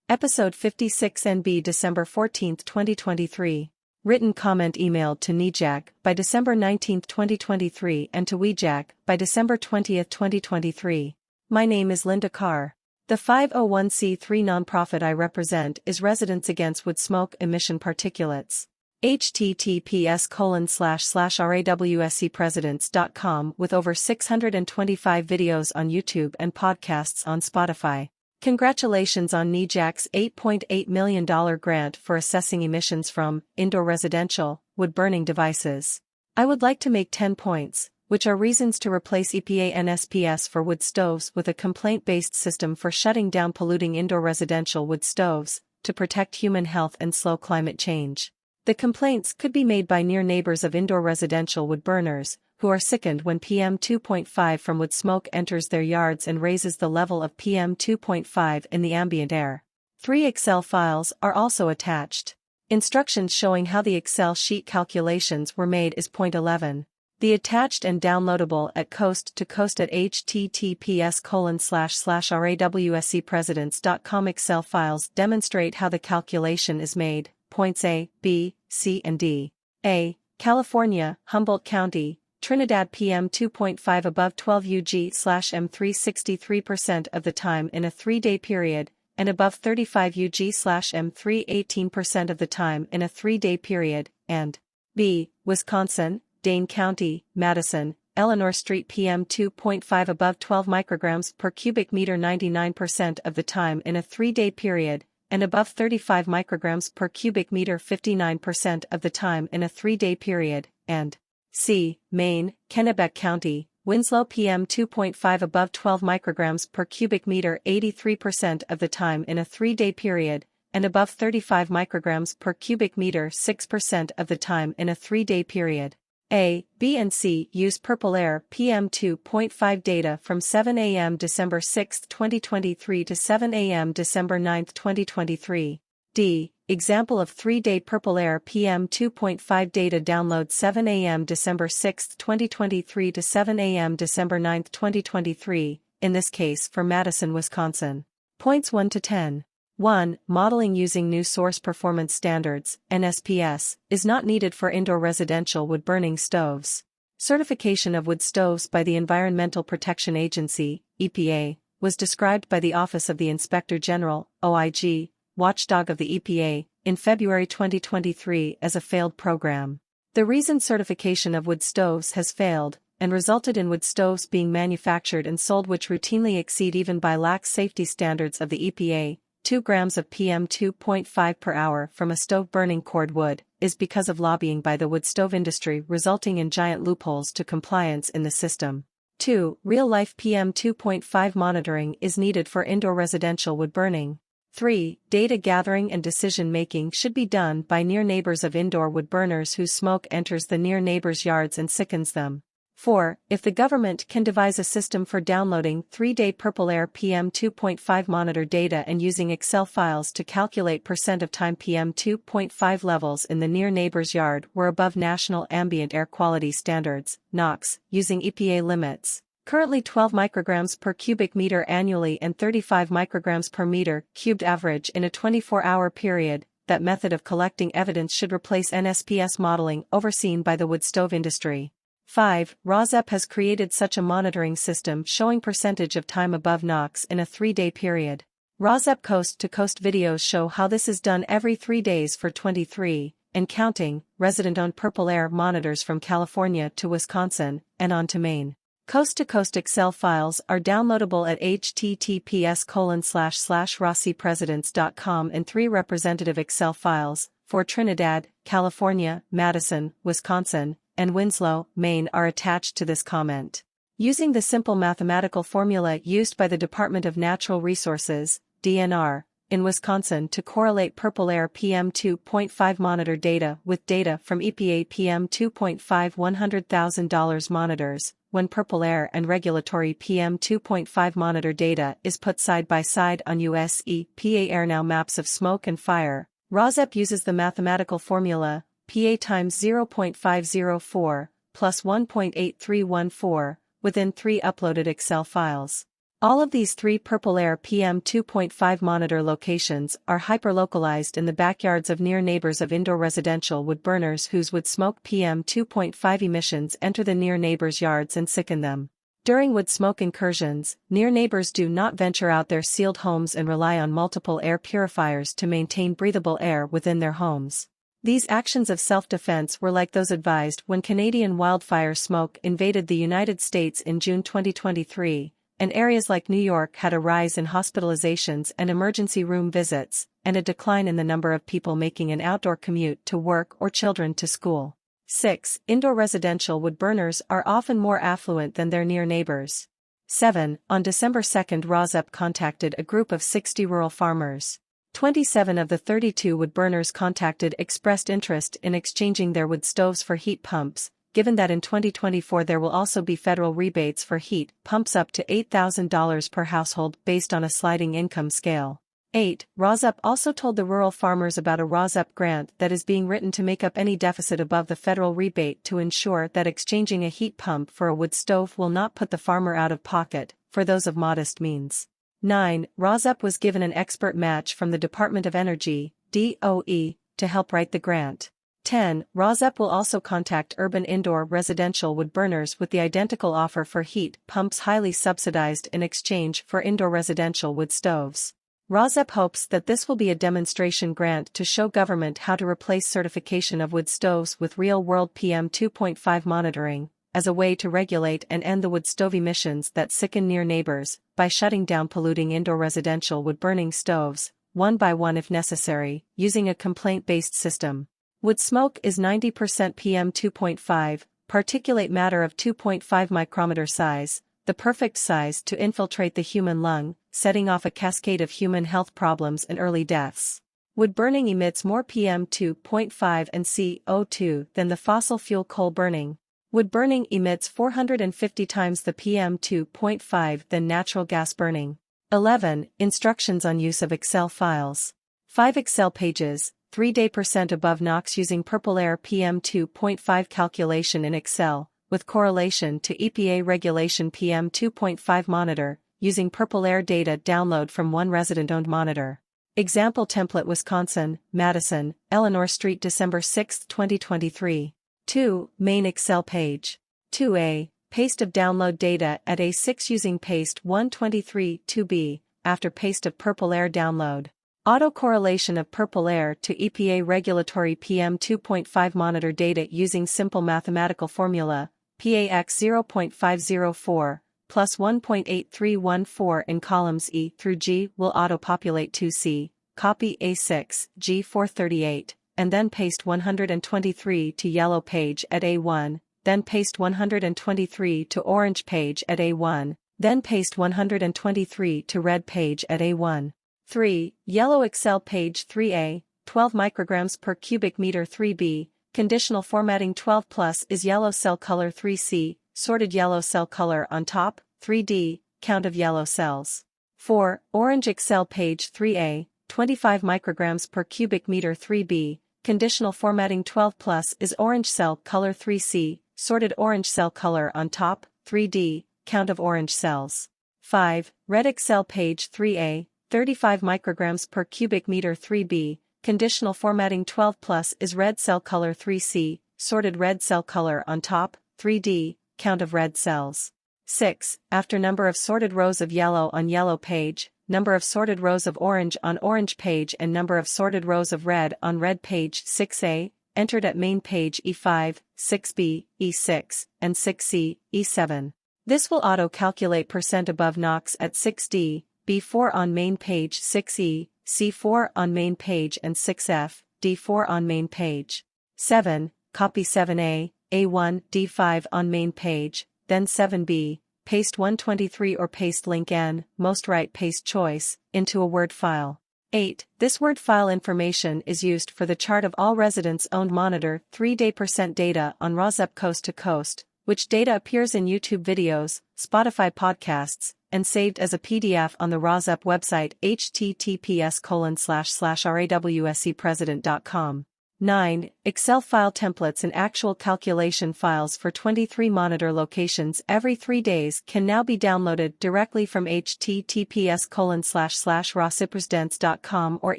Episode 56 NB December 14, 2023. Written comment emailed to NEJAC by December 19, 2023 and to WHEJAC by December 20, 2023. My name is Linda Carr. The 501c3 nonprofit I represent is Residents Against Wood Smoke Emission Particulates. https://rawscpresidents.com with over 625 videos on YouTube and podcasts on Spotify. Congratulations on NEJAC's $8.8 million grant for assessing emissions from indoor residential wood-burning devices. I would like to make 10 points, which are reasons to replace EPA NSPS for wood stoves with a complaint-based system for shutting down polluting indoor residential wood stoves, to protect human health and slow climate change. The complaints could be made by near neighbors of indoor residential wood burners, who are sickened when PM2.5 from wood smoke enters their yards and raises the level of PM2.5 in the ambient air. 3 Excel files are also attached. Instructions showing how the Excel sheet calculations were made is point 11. The attached and downloadable at coast to coast at https://rawscpresidents.com Excel files demonstrate how the calculation is made. Points A, B, C and D. A. California, Humboldt County, Trinidad PM2.5 above 12 UG/M3 63% of the time in a 3-day period, and above 35 UG/M3 18% of the time in a 3-day period, and B. Wisconsin, Dane County, Madison, Elinor Street PM2.5 above 12 micrograms per cubic meter 99% of the time in a 3-day period, and above 35 micrograms per cubic meter 59% of the time in a 3-day period, and C. Maine, Kennebec County, Winslow PM2.5 above 12 micrograms per cubic meter 83% of the time in a 3-day period, and above 35 micrograms per cubic meter 6% of the time in a 3-day period. A, B and C use PurpleAir PM2.5 data from 7 a.m. December 6, 2023 to 7 a.m. December 9, 2023. D. Example of 3-day PurpleAir PM2.5 data download 7 a.m. December 6, 2023 to 7 a.m. December 9, 2023, in this case for Madison, Wisconsin. Points 1 to 10. 1. Modeling using new Source Performance Standards, NSPS, is not needed for indoor residential wood-burning stoves. Certification of wood stoves by the Environmental Protection Agency, EPA, was described by the Office of the Inspector General, OIG, watchdog of the EPA, in February 2023 as a failed program. The reason certification of wood stoves has failed, and resulted in wood stoves being manufactured and sold which routinely exceed even by lax safety standards of the EPA, 2 grams of PM2.5 per hour from a stove burning cord wood, is because of lobbying by the wood stove industry resulting in giant loopholes to compliance in the system. 2. Real-life PM2.5 monitoring is needed for indoor residential wood burning. 3. Data gathering and decision-making should be done by near neighbors of indoor wood burners whose smoke enters the near neighbors' yards and sickens them. 4. If the government can devise a system for downloading 3-day PurpleAir PM2.5 monitor data and using Excel files to calculate % of time PM2.5 levels in the near neighbor's yard were above National Ambient Air Quality Standards, NOx, using EPA limits, currently 12 micrograms per cubic meter annually and 35 micrograms per meter cubed average in a 24-hour period, that method of collecting evidence should replace NSPS modeling overseen by the wood stove industry. 5. RAWSEP has created such a monitoring system showing percentage of time above NOx in a 3-day period. RAWSEP coast-to-coast videos show how this is done every 3 days for 23, and counting, resident-owned PurpleAir monitors from California to Wisconsin, and on to Maine. Coast-to-coast Excel files are downloadable at https://rawscpresidents.com and 3 representative Excel files, for Trinidad, California, Madison, Wisconsin, and Winslow, Maine are attached to this comment. Using the simple mathematical formula used by the Department of Natural Resources, DNR, in Wisconsin to correlate PurpleAir PM2.5 monitor data with data from EPA PM2.5 $100,000 monitors, when PurpleAir and regulatory PM2.5 monitor data is put side by side on US EPA AirNow maps of smoke and fire, RAWSEP uses the mathematical formula PA times 0.504 plus 1.8314 within 3 uploaded Excel files. All of these three PurpleAir PM2.5 monitor locations are hyperlocalized in the backyards of near neighbors of indoor residential wood burners whose wood smoke PM2.5 emissions enter the near neighbors' yards and sicken them. During wood smoke incursions, near neighbors do not venture out their sealed homes and rely on multiple air purifiers to maintain breathable air within their homes. These actions of self-defense were like those advised when Canadian wildfire smoke invaded the United States in June 2023, and areas like New York had a rise in hospitalizations and emergency room visits, and a decline in the number of people making an outdoor commute to work or children to school. 6. Indoor residential wood burners are often more affluent than their near neighbors. 7. On December 2, ROSEP contacted a group of 60 rural farmers. 27 of the 32 wood burners contacted expressed interest in exchanging their wood stoves for heat pumps, given that in 2024 there will also be federal rebates for heat pumps up to $8,000 per household based on a sliding income scale. 8. ROSEP also told the rural farmers about a ROSEP grant that is being written to make up any deficit above the federal rebate to ensure that exchanging a heat pump for a wood stove will not put the farmer out of pocket, for those of modest means. 9. ROSEP was given an expert match from the Department of Energy, DOE, to help write the grant. 10. ROSEP will also contact urban indoor residential wood burners with the identical offer for heat pumps highly subsidized in exchange for indoor residential wood stoves. ROSEP hopes that this will be a demonstration grant to show government how to replace certification of wood stoves with real-world PM2.5 monitoring, as a way to regulate and end the wood stove emissions that sicken near neighbors, by shutting down polluting indoor residential wood burning stoves, one by one if necessary, using a complaint-based system. Wood smoke is 90% PM2.5, particulate matter of 2.5 micrometer size, the perfect size to infiltrate the human lung, setting off a cascade of human health problems and early deaths. Wood burning emits more PM2.5 and CO2 than the fossil fuel coal burning. Wood burning emits 450 times the PM2.5 than natural gas burning. 11. Instructions on use of Excel files. 5 Excel pages, 3-day % above NOx using PurpleAir PM2.5 calculation in Excel, with correlation to EPA regulation PM2.5 monitor, using PurpleAir data download from one resident-owned monitor. Example template Wisconsin, Madison, Elinor Street December 6, 2023. 2. Main Excel page. 2a. Paste of download data at A6 using paste 123 2b, after paste of PurpleAir download. Auto-correlation of PurpleAir to EPA regulatory PM2.5 monitor data using simple mathematical formula, PAX 0.504, plus 1.8314 in columns E through G will auto-populate 2C, copy A6, G438, and then paste 123 to yellow page at A1, then paste 123 to orange page at A1, then paste 123 to red page at A1. 3. Yellow Excel page 3a, 12 micrograms per cubic meter 3b, conditional formatting 12 plus is yellow cell color 3c, sorted yellow cell color on top, 3d, count of yellow cells. 4. Orange Excel page 3a, 25 micrograms per cubic meter 3b, conditional formatting 12 plus is orange cell color 3c, sorted orange cell color on top, 3d, count of orange cells. 5. Red Excel page 3a, 35 micrograms per cubic meter 3b, conditional formatting 12 plus is red cell color 3c, sorted red cell color on top, 3d, count of red cells. 6. After number of sorted rows of yellow on yellow page, number of sorted rows of orange on orange page and number of sorted rows of red on red page 6a, entered at main page E5, 6b, E6, and 6c, E7. This will auto-calculate % above NOx at 6d, B4 on main page 6e, C4 on main page and 6f, D4 on main page. 7. Copy 7a, A1, D5 on main page, then 7b, paste 123 or paste link N, most right paste choice, into a Word file. 8. This Word file information is used for the chart of all residents-owned monitor 3-day % data on ROSEP Coast to Coast, which data appears in YouTube videos, Spotify podcasts, and saved as a PDF on the ROSEP website https://rawsepresident.com. 9. Excel file templates and actual calculation files for 23 monitor locations every 3 days can now be downloaded directly from https://rossippresdents.com or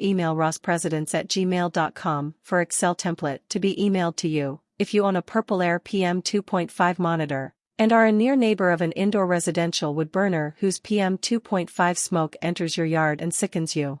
email rosspresidents@gmail.com for Excel template to be emailed to you if you own a PurpleAir PM2.5 monitor and are a near neighbor of an indoor residential wood burner whose PM2.5 smoke enters your yard and sickens you.